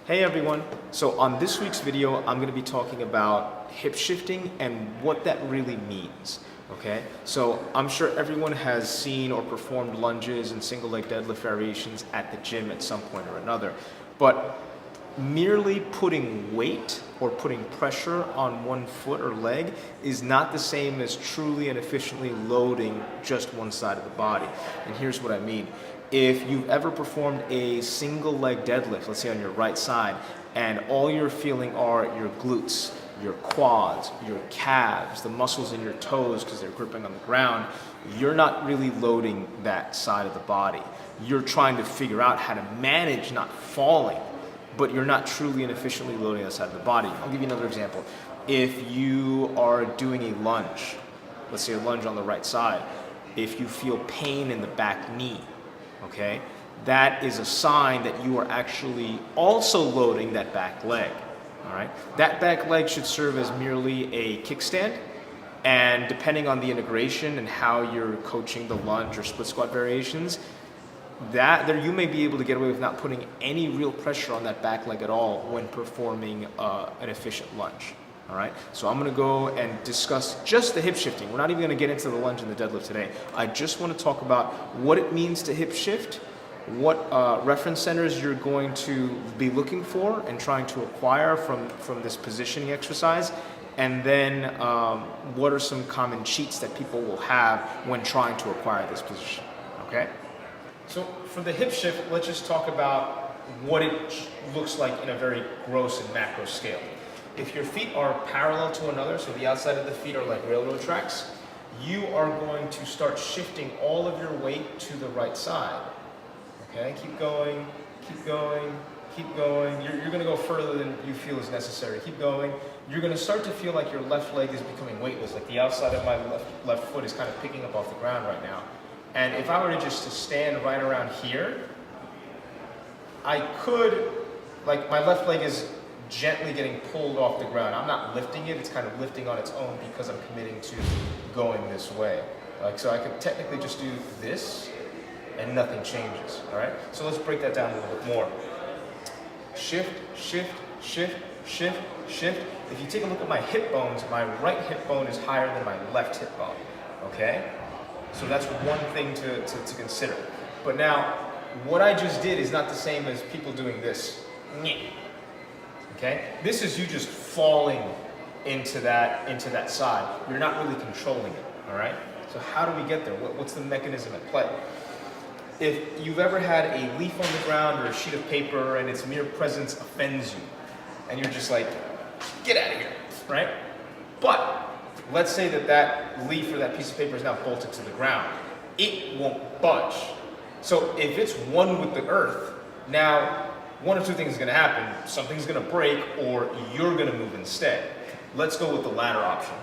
Hey everyone, so on this week's video I'm going to be talking about hip shifting and what that really means. Okay, so I'm sure everyone has seen or performed lunges and single leg deadlift variations at the gym at some point or another, but merely putting weight or putting pressure on one foot or leg is not the same as truly and efficiently loading just one side of the body. And here's what I mean. If you've ever performed a single leg deadlift, let's say on your right side, and all you're feeling are your glutes, your quads, your calves, the muscles in your toes because they're gripping on the ground, you're not really loading that side of the body. You're trying to figure out how to manage not falling, but you're not truly and efficiently loading that side of the body. I'll give you another example. If you are doing a lunge, let's say a lunge on the right side, if you feel pain in the back knee, okay, that is a sign that you are actually also loading that back leg. All right, that back leg should serve as merely a kickstand, and depending on the integration and how you're coaching the lunge or split squat variations, that there you may be able to get away with not putting any real pressure on that back leg at all when performing an efficient lunge. All right, so I'm going to go and discuss just the hip shifting. We're not even going to get into the lunge and the deadlift today. I just want to talk about what it means to hip shift, what reference centers you're going to be looking for and trying to acquire from this positioning exercise, and then what are some common cheats that people will have when trying to acquire this position. Okay, so for the hip shift, let's just talk about what it looks like in a very gross and macro scale. If your feet are parallel to another, so the outside of the feet are like railroad tracks, you are going to start shifting all of your weight to the right side. Okay, keep going, keep going, keep going. You're going to go further than you feel is necessary. Keep going. You're going to start to feel like your left leg is becoming weightless, like the outside of my left foot is kind of picking up off the ground right now. And if I were to just to stand right around here, I could, like my left leg is gently getting pulled off the ground. I'm not lifting it, it's kind of lifting on its own because I'm committing to going this way. Like, so I could technically just do this and nothing changes, all right? So let's break that down a little bit more. Shift, shift, shift, shift, shift. If you take a look at my hip bones, my right hip bone is higher than my left hip bone, okay? So that's one thing to consider. But now, what I just did is not the same as people doing this. Okay? This is you just falling into that side. You're not really controlling it, all right? So how do we get there? What's the mechanism at play? If you've ever had a leaf on the ground or a sheet of paper and its mere presence offends you, and you're just like, get out of here, right? But let's say that leaf or that piece of paper is now bolted to the ground. It won't budge. So if it's one with the earth, now one of two things is going to happen. Something's going to break or you're going to move instead. Let's go with the latter option.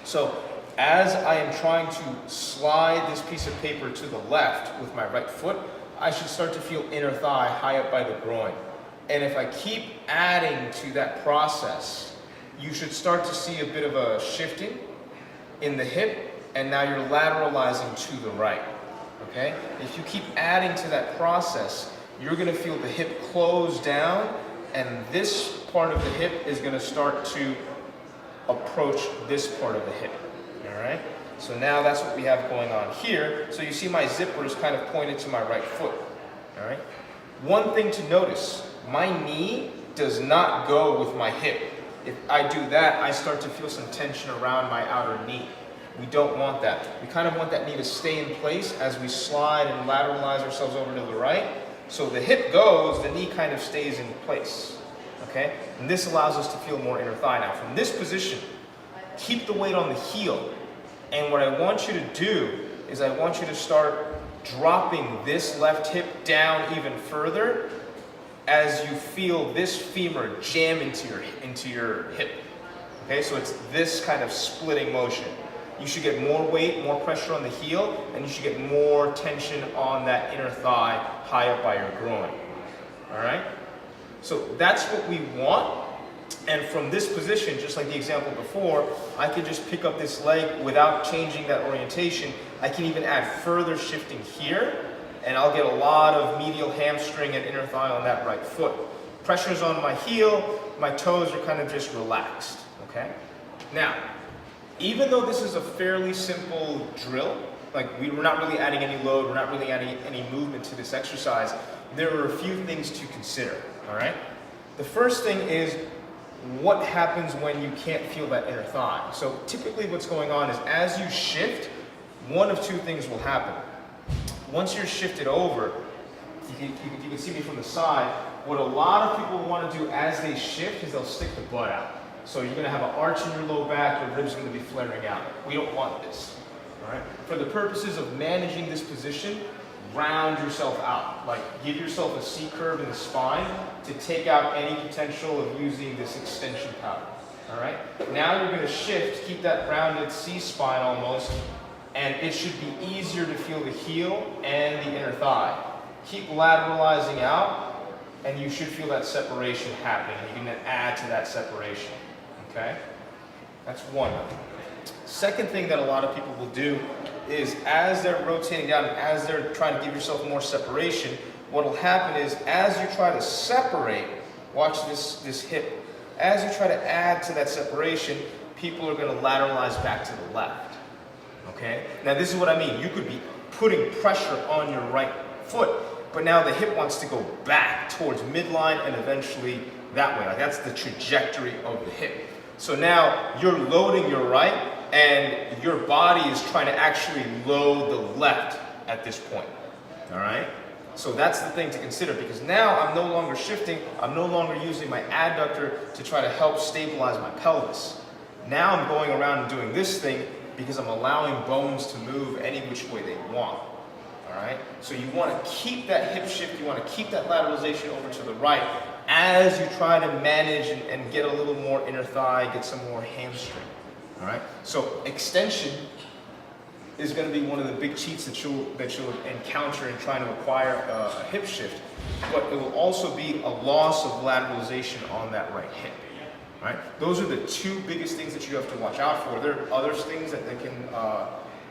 So as I am trying to slide this piece of paper to the left with my right foot, I should start to feel inner thigh high up by the groin. And if I keep adding to that process, you should start to see a bit of a shifting in the hip, and now you're lateralizing to the right. Okay? If you keep adding to that process, you're going to feel the hip close down, and this part of the hip is going to start to approach this part of the hip. All right? So now that's what we have going on here. So you see my zipper is kind of pointed to my right foot. All right? One thing to notice, my knee does not go with my hip. If I do that, I start to feel some tension around my outer knee. We don't want that. We kind of want that knee to stay in place as we slide and lateralize ourselves over to the right. So the hip goes, the knee kind of stays in place, okay? And this allows us to feel more inner thigh. Now, from this position, keep the weight on the heel. And what I want you to do is I want you to start dropping this left hip down even further as you feel this femur jam into your hip, okay? So it's this kind of splitting motion. You should get more weight, more pressure on the heel, and you should get more tension on that inner thigh high up by your groin. All right? So that's what we want. And from this position, just like the example before, I could just pick up this leg without changing that orientation. I can even add further shifting here, and I'll get a lot of medial hamstring and inner thigh on that right foot. Pressure's on my heel, my toes are kind of just relaxed, okay? Now, even though this is a fairly simple drill, like we're not really adding any load, we're not really adding any movement to this exercise, there are a few things to consider, all right? The first thing is what happens when you can't feel that inner thigh. So typically what's going on is as you shift, one of two things will happen. Once you're shifted over, you can see me from the side, what a lot of people want to do as they shift is they'll stick the butt out. So you're going to have an arch in your low back, your ribs are going to be flaring out. We don't want this. All right? For the purposes of managing this position, round yourself out. Like give yourself a C curve in the spine to take out any potential of using this extension power. All right? Now you're going to shift, keep that rounded C spine almost, and it should be easier to feel the heel and the inner thigh. Keep lateralizing out, and you should feel that separation happen. You can then add to that separation. Okay? That's one. Second thing that a lot of people will do is as they're rotating down and as they're trying to give yourself more separation, what will happen is as you try to separate, watch this hip, as you try to add to that separation, people are going to lateralize back to the left. Okay? Now this is what I mean. You could be putting pressure on your right foot, but now the hip wants to go back towards midline and eventually that way. Like that's the trajectory of the hip. So now you're loading your right and your body is trying to actually load the left at this point. All right? So that's the thing to consider because now I'm no longer shifting, I'm no longer using my adductor to try to help stabilize my pelvis. Now I'm going around and doing this thing because I'm allowing bones to move any which way they want. All right? So you want to keep that hip shift, you want to keep that lateralization over to the right as you try to manage and get a little more inner thigh, get some more hamstring. All right? So extension is going to be one of the big cheats that you'll encounter in trying to acquire a hip shift, but it will also be a loss of lateralization on that right hip. All right? Those are the two biggest things that you have to watch out for. There are other things that can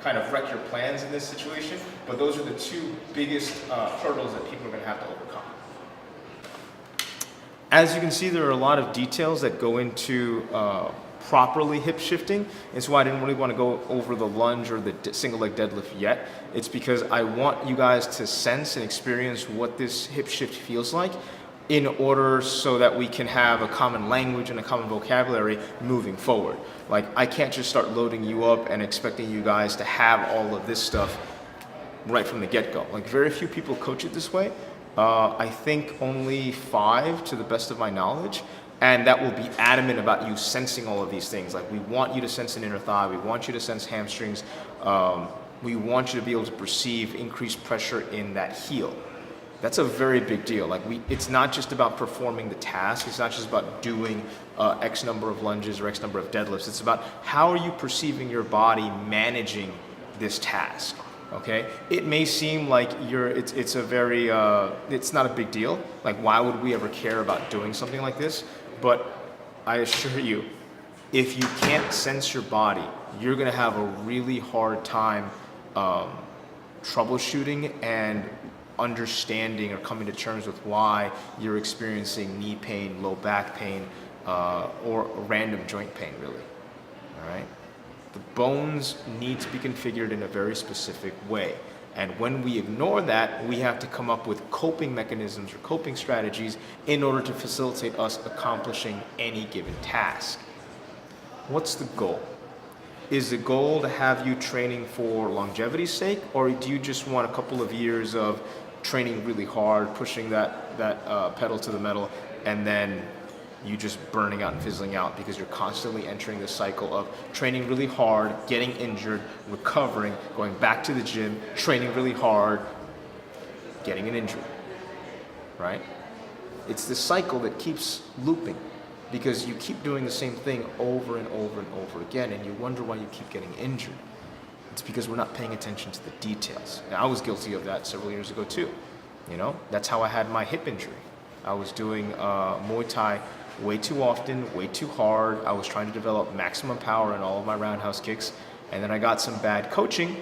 kind of wreck your plans in this situation, but those are the two biggest hurdles that people are going to have to overcome. As you can see, there are a lot of details that go into properly hip shifting. It's why I didn't really want to go over the lunge or the single leg deadlift yet. It's because I want you guys to sense and experience what this hip shift feels like in order so that we can have a common language and a common vocabulary moving forward. Like I can't just start loading you up and expecting you guys to have all of this stuff right from the get-go. Like very few people coach it this way. I think only 5 to the best of my knowledge, and that will be adamant about you sensing all of these things. Like we want you to sense an inner thigh, we want you to sense hamstrings, we want you to be able to perceive increased pressure in that heel. That's a very big deal. Like it's not just about performing the task, it's not just about doing X number of lunges or X number of deadlifts, it's about how are you perceiving your body managing this task. Okay, it may seem like it's not a big deal. Like why would we ever care about doing something like this? But I assure you, if you can't sense your body, you're gonna have a really hard time troubleshooting and understanding or coming to terms with why you're experiencing knee pain, low back pain, or random joint pain really, all right? The bones need to be configured in a very specific way. And when we ignore that, we have to come up with coping mechanisms or coping strategies in order to facilitate us accomplishing any given task. What's the goal? Is the goal to have you training for longevity's sake, or do you just want a couple of years of training really hard, pushing that pedal to the metal, and then you just burning out and fizzling out because you're constantly entering this cycle of training really hard, getting injured, recovering, going back to the gym, training really hard, getting an injury, right? It's this cycle that keeps looping because you keep doing the same thing over and over and over again, and you wonder why you keep getting injured. It's because we're not paying attention to the details. Now, I was guilty of that several years ago too. You know, that's how I had my hip injury. I was doing Muay Thai way too often, way too hard. I was trying to develop maximum power in all of my roundhouse kicks, and then I got some bad coaching,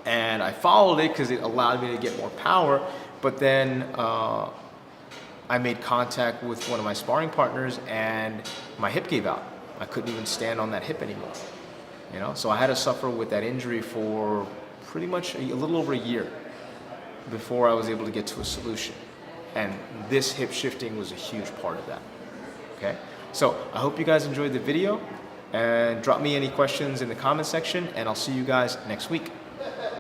and I followed it because it allowed me to get more power, but then I made contact with one of my sparring partners and my hip gave out. I couldn't even stand on that hip anymore. You know, so I had to suffer with that injury for pretty much a little over a year before I was able to get to a solution. And this hip shifting was a huge part of that. Okay, so I hope you guys enjoyed the video, and drop me any questions in the comment section, and I'll see you guys next week.